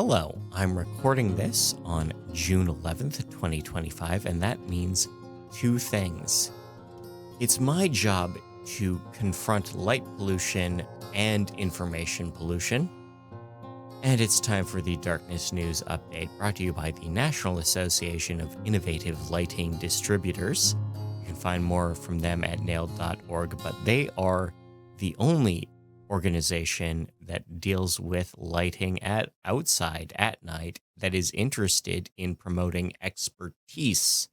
Hello, I'm recording this on June 11th, 2025, and that means two things. It's my job to confront light pollution and information pollution, and it's time for the Darkness News Update brought to you by the National Association of Innovative Lighting Distributors. You can find more from them at nailed.org, but they are the only organization that deals with lighting at outside at night that is interested in promoting expertise.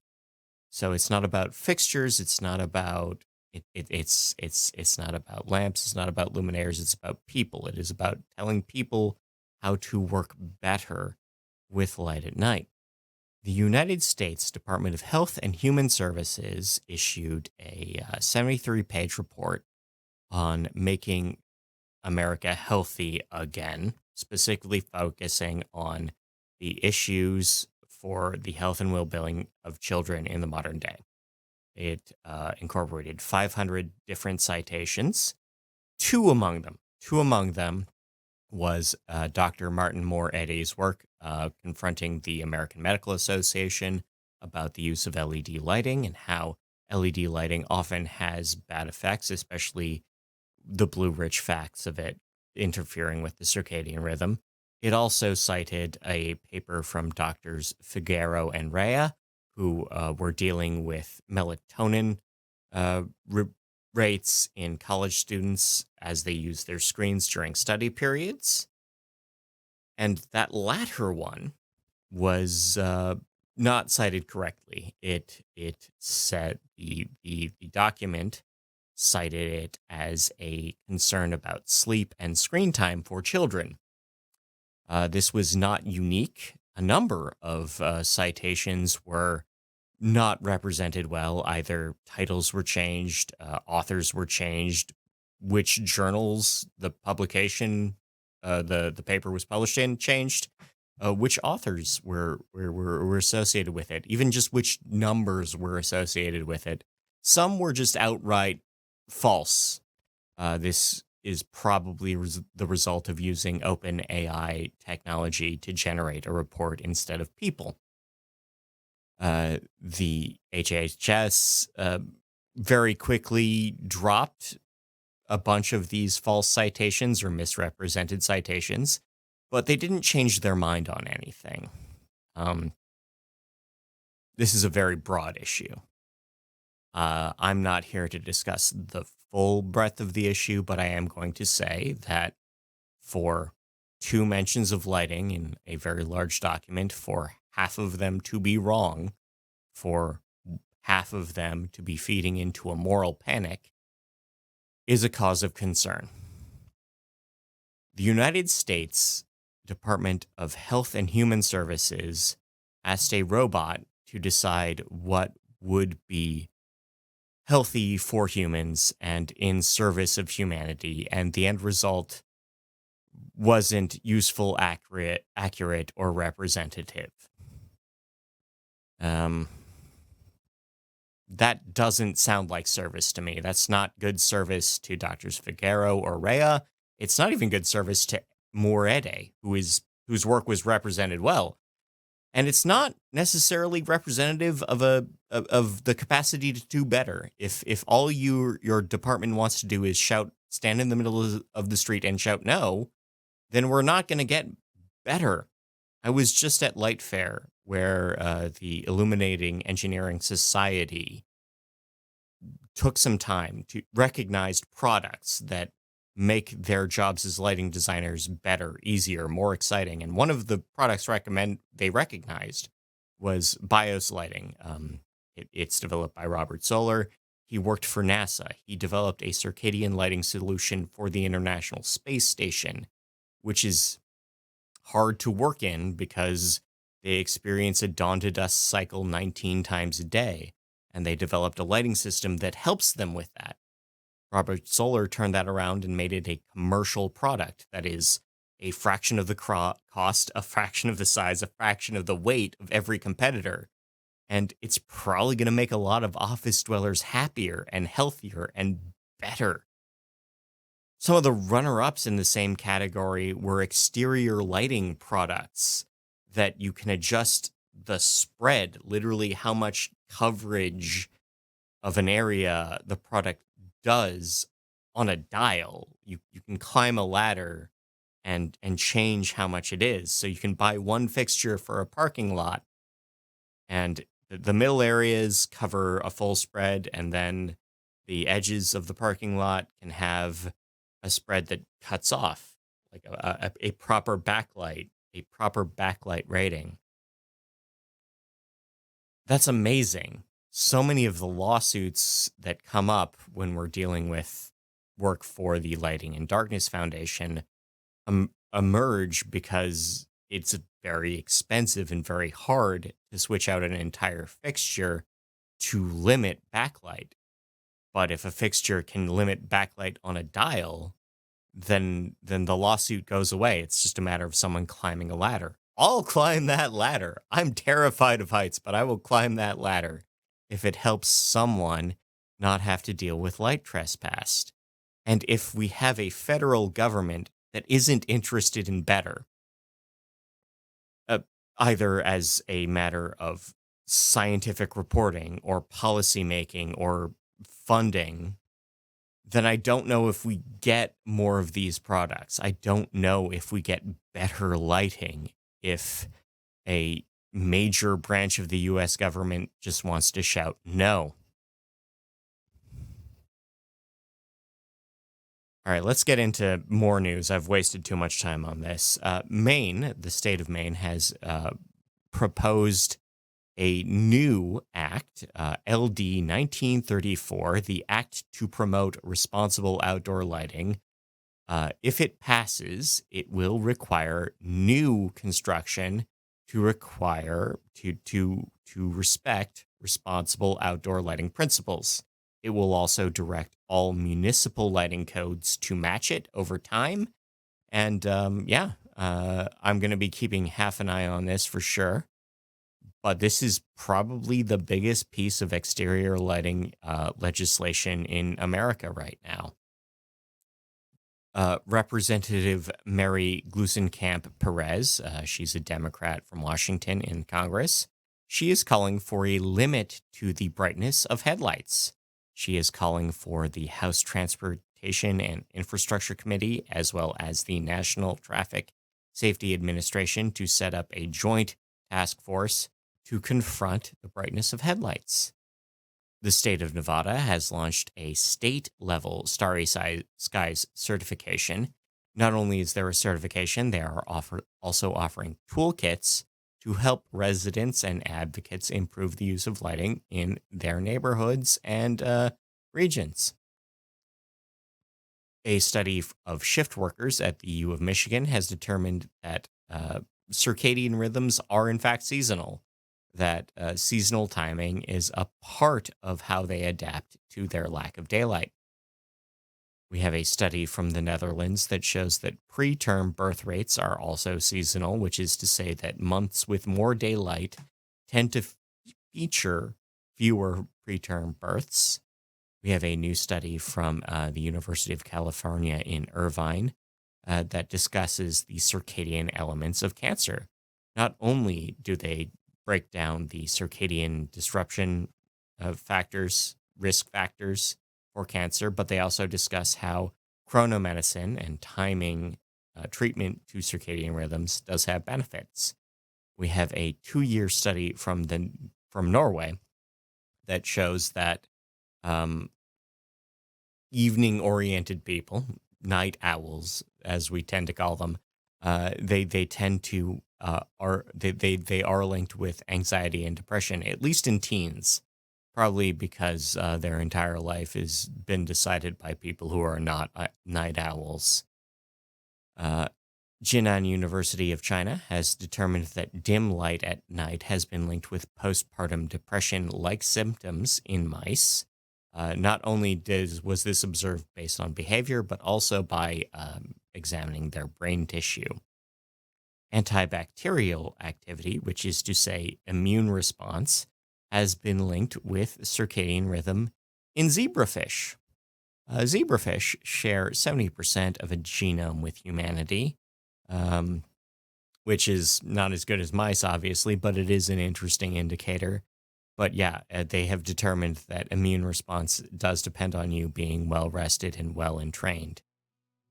So it's not about fixtures, it's not about it's not about lamps, it's not about luminaires, it's about people. It is about telling people how to work better with light at night. The United States Department of Health and Human Services issued a 73-page report on making America healthy again, specifically focusing on the issues for the health and well-being of children in the modern day. It incorporated 500 different citations. Two among them was Dr. Martin Moore-Eddy's work confronting the American Medical Association about the use of LED lighting and how LED lighting often has bad effects, especially the blue-rich facts of it interfering with the circadian rhythm. It also cited a paper from Doctors Figueroa and Rea, who were dealing with melatonin rates in college students as they use their screens during study periods. And that latter one was not cited correctly. It said the document cited it as a concern about sleep and screen time for children. This was not unique. A number of citations were not represented well. Either titles were changed, authors were changed, which journals the publication, the paper was published in changed, which authors were associated with it, even just which numbers were associated with it. Some were just outright false. This is probably the result of using open AI technology to generate a report instead of people. The HHS very quickly dropped a bunch of these false citations or misrepresented citations, but they didn't change their mind on anything. This is a very broad issue. I'm not here to discuss the full breadth of the issue, but I am going to say that for two mentions of lighting in a very large document, for half of them to be wrong, for half of them to be feeding into a moral panic, is a cause of concern. The United States Department of Health and Human Services asked a robot to decide what would be healthy for humans and in service of humanity, and the end result wasn't useful, accurate, or representative. That doesn't sound like service to me. That's not good service to Doctors Figueroa or Rea. It's not even good service to Moore-Eddy, whose work was represented well. And it's not necessarily representative of the capacity to do better. If all your department wants to do is stand in the middle of the street and shout no, then we're not going to get better. I was just at Light Fair, where the Illuminating Engineering Society took some time to recognize products that make their jobs as lighting designers better, easier, more exciting. And one of the products they recognized was BIOS lighting. It's developed by Robert Solar. He worked for NASA. He developed a circadian lighting solution for the International Space Station, which is hard to work in because they experience a dawn to dusk cycle 19 times a day, and they developed a lighting system that helps them with that. Robert Solar turned that around and made it a commercial product that is a fraction of the cost, a fraction of the size, a fraction of the weight of every competitor. And it's probably going to make a lot of office dwellers happier and healthier and better. Some of the runner ups in the same category were exterior lighting products that you can adjust the spread, literally, how much coverage of an area the product does on a dial. You can climb a ladder and change how much it is. So you can buy one fixture for a parking lot, and the middle areas cover a full spread, and then the edges of the parking lot can have a spread that cuts off, like a proper backlight rating. That's amazing. So many of the lawsuits that come up when we're dealing with work for the Lighting and Darkness Foundation emerge because it's very expensive and very hard to switch out an entire fixture to limit backlight. But if a fixture can limit backlight on a dial, then the lawsuit goes away. It's just a matter of someone climbing a ladder. I'll climb that ladder. I'm terrified of heights, but I will climb that ladder if it helps someone not have to deal with light trespass. And if we have a federal government that isn't interested in better, uh, either as a matter of scientific reporting or policy making or funding, then I don't know if we get more of these products. I don't know if we get better lighting if a major branch of the US government just wants to shout no. All right, let's get into more news. I've wasted too much time on this. Maine, the state of Maine, has proposed a new act, LD 1934, the Act to Promote Responsible Outdoor Lighting. If it passes, it will require new construction to require to respect responsible outdoor lighting principles. It will also direct all municipal lighting codes to match it over time. And I'm going to be keeping half an eye on this for sure. But this is probably the biggest piece of exterior lighting legislation in America right now. Representative Mary Gluesenkamp Perez, she's a Democrat from Washington in Congress. She is calling for a limit to the brightness of headlights. She is calling for the House Transportation and Infrastructure Committee, as well as the National Traffic Safety Administration, to set up a joint task force to confront the brightness of headlights. The state of Nevada has launched a state-level Starry Skies certification. Not only is there a certification, they are also offering toolkits to help residents and advocates improve the use of lighting in their neighborhoods and regions. A study of shift workers at the U of Michigan has determined that circadian rhythms are in fact seasonal, that seasonal timing is a part of how they adapt to their lack of daylight. We have a study from the Netherlands that shows that preterm birth rates are also seasonal, which is to say that months with more daylight tend to feature fewer preterm births. We have a new study from the University of California in Irvine that discusses the circadian elements of cancer. Not only do they break down the circadian disruption factors, risk factors for cancer, but they also discuss how chronomedicine and timing treatment to circadian rhythms does have benefits. We have a 2-year study from Norway that shows that evening-oriented people, night owls, as we tend to call them, they tend to they are linked with anxiety and depression, at least in teens, probably because their entire life has been decided by people who are not night owls. Jinan University of China has determined that dim light at night has been linked with postpartum depression-like symptoms in mice. Not only was this observed based on behavior, but also by examining their brain tissue. Antibacterial activity, which is to say immune response, has been linked with circadian rhythm in zebrafish. Zebrafish share 70% of a genome with humanity, um, which is not as good as mice, obviously, but it is an interesting indicator. But yeah, they have determined that immune response does depend on you being well rested and well entrained.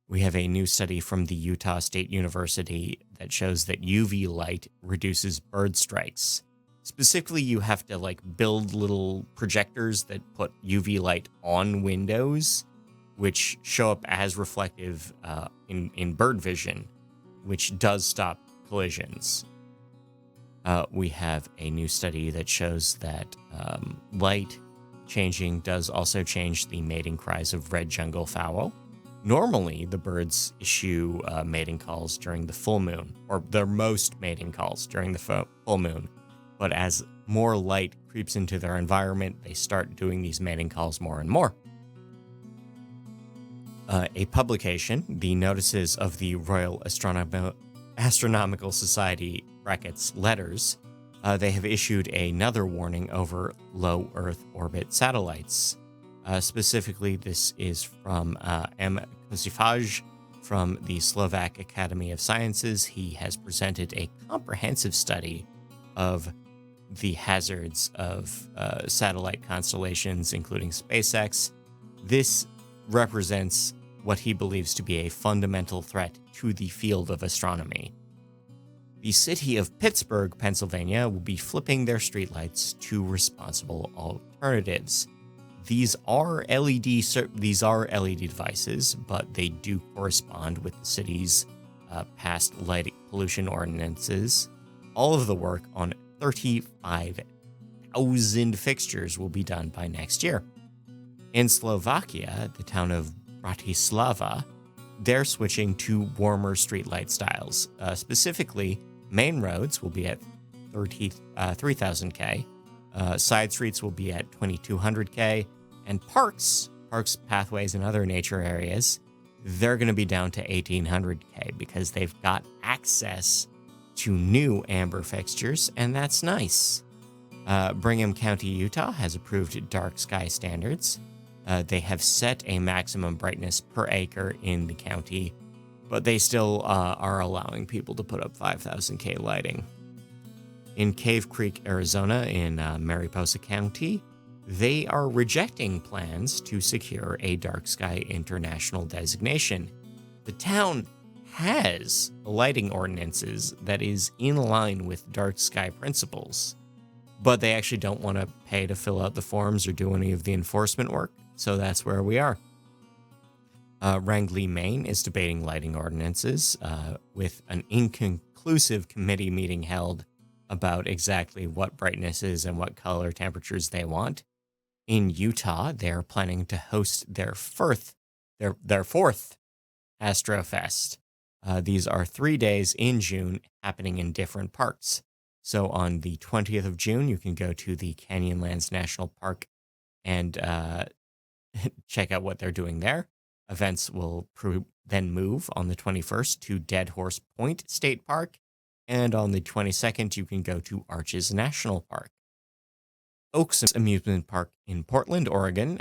We have a new study from the Utah State University that shows that UV light reduces bird strikes. Specifically, you have to like build little projectors that put UV light on windows, which show up as reflective in bird vision, which does stop collisions. We have a new study that shows that light changing does also change the mating cries of red jungle fowl. Normally, the birds issue mating calls during the full moon, or their most mating calls during the full moon. But as more light creeps into their environment, they start doing these mating calls more and more. A publication, the Notices of the Royal Astronomical Society brackets letters, they have issued another warning over low Earth orbit satellites. Specifically, this is from M. Kosifaj from the Slovak Academy of Sciences. He has presented a comprehensive study of the hazards of satellite constellations, including SpaceX. This represents what he believes to be a fundamental threat to the field of astronomy. The city of Pittsburgh, Pennsylvania, will be flipping their streetlights to responsible alternatives. These are LED devices, but they do correspond with the city's past light pollution ordinances. All of the work on 35,000 fixtures will be done by next year. In Slovakia, the town of Bratislava, they're switching to warmer streetlight styles. Specifically, main roads will be at 3,000K. Side streets will be at 2,200K, and parks, pathways, and other nature areas, they're going to be down to 1,800K because they've got access to new amber fixtures, and that's nice. Brigham County, Utah has approved dark sky standards. They have set a maximum brightness per acre in the county, but they still are allowing people to put up 5,000K lighting. In Cave Creek, Arizona, in Mariposa County, they are rejecting plans to secure a dark sky international designation. The town has lighting ordinances that is in line with dark sky principles, but they actually don't want to pay to fill out the forms or do any of the enforcement work, so that's where we are. Wrangley, Maine is debating lighting ordinances with an inconclusive committee meeting held about exactly what brightnesses and what color temperatures they want. In Utah, they're planning to host their fourth Astrofest. These are 3 days in June happening in different parks. So on the 20th of June, you can go to the Canyonlands National Park and check out what they're doing there. Events will then move on the 21st to Dead Horse Point State Park. And on the 22nd, you can go to Arches National Park. Oaks Amusement Park in Portland, Oregon,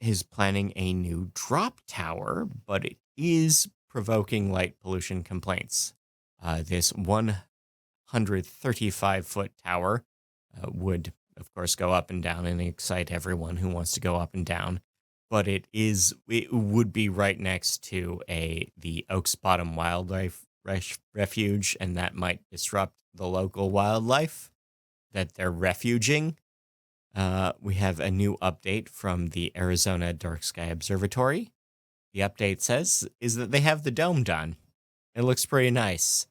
is planning a new drop tower, but it is provoking light pollution complaints. This 135-foot tower would, of course, go up and down and excite everyone who wants to go up and down. But it would be right next to the Oaks Bottom Wildlife Refuge, and that might disrupt the local wildlife that they're refuging. We have a new update from the Arizona Dark Sky Observatory. The update is that they have the dome done. It looks pretty nice.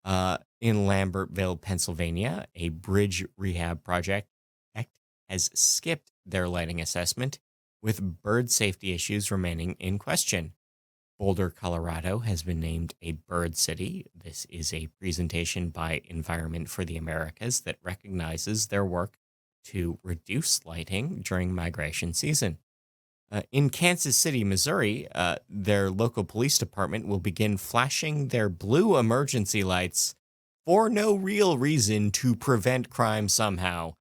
In Lambertville, Pennsylvania, a bridge rehab project has skipped their lighting assessment, with bird safety issues remaining in question. Boulder, Colorado has been named a bird city. This is a presentation by Environment for the Americas that recognizes their work to reduce lighting during migration season. In Kansas City, Missouri, their local police department will begin flashing their blue emergency lights for no real reason to prevent crime somehow.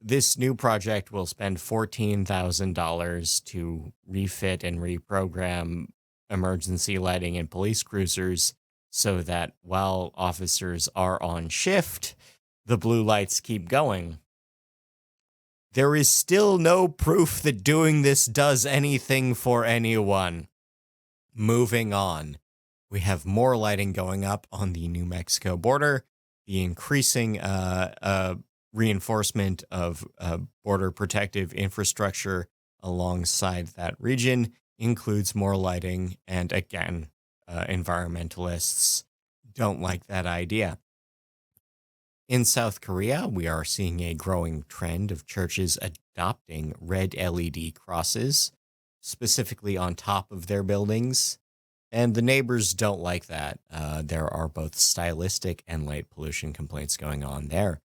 This new project will spend $14,000 to refit and reprogram emergency lighting in police cruisers so that while officers are on shift, the blue lights keep going. There is still no proof that doing this does anything for anyone. Moving on, we have more lighting going up on the New Mexico border, the increasing reinforcement of border protective infrastructure alongside that region includes more lighting, and again, environmentalists don't like that idea. In South Korea, we are seeing a growing trend of churches adopting red LED crosses, specifically on top of their buildings, and the neighbors don't like that. There are both stylistic and light pollution complaints going on there.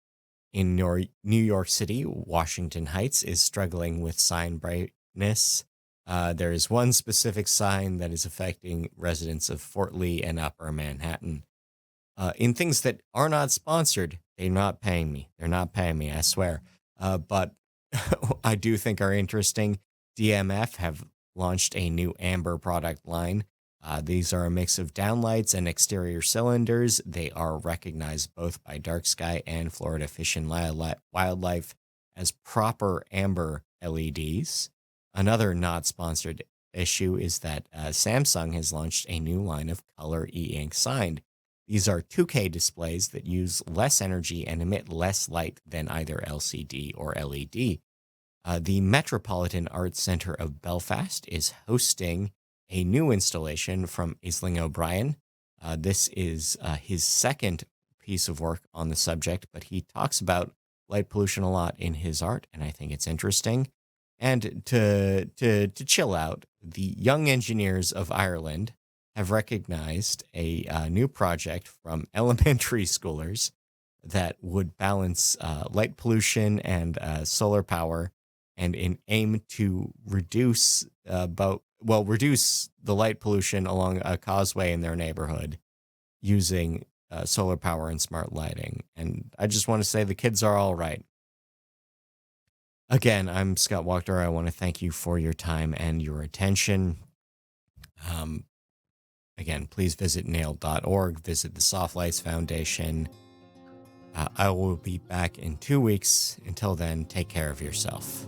In New York City, Washington Heights is struggling with sign brightness. There is one specific sign that is affecting residents of Fort Lee and Upper Manhattan. In things that are not sponsored, they're not paying me. They're not paying me, I swear. But I do think are interesting. DMF have launched a new amber product line. These are a mix of downlights and exterior cylinders. They are recognized both by Dark Sky and Florida Fish and Wildlife as proper amber LEDs. Another not sponsored issue is that Samsung has launched a new line of color e-ink sign. These are 2K displays that use less energy and emit less light than either LCD or LED. The Metropolitan Arts Centre of Belfast is hosting a new installation from Aisling O'Brien. This is his second piece of work on the subject, but he talks about light pollution a lot in his art, and I think it's interesting. And to chill out, the Young Engineers of Ireland have recognized a new project from elementary schoolers that would balance light pollution and solar power, and aim to reduce the light pollution along a causeway in their neighborhood using solar power and smart lighting. And I just want to say the kids are all right. Again, I'm Scott Wachter. I want to thank you for your time and your attention. Again, please visit nailed.org, visit the Soft Lights Foundation. I will be back in 2 weeks. Until then, take care of yourself.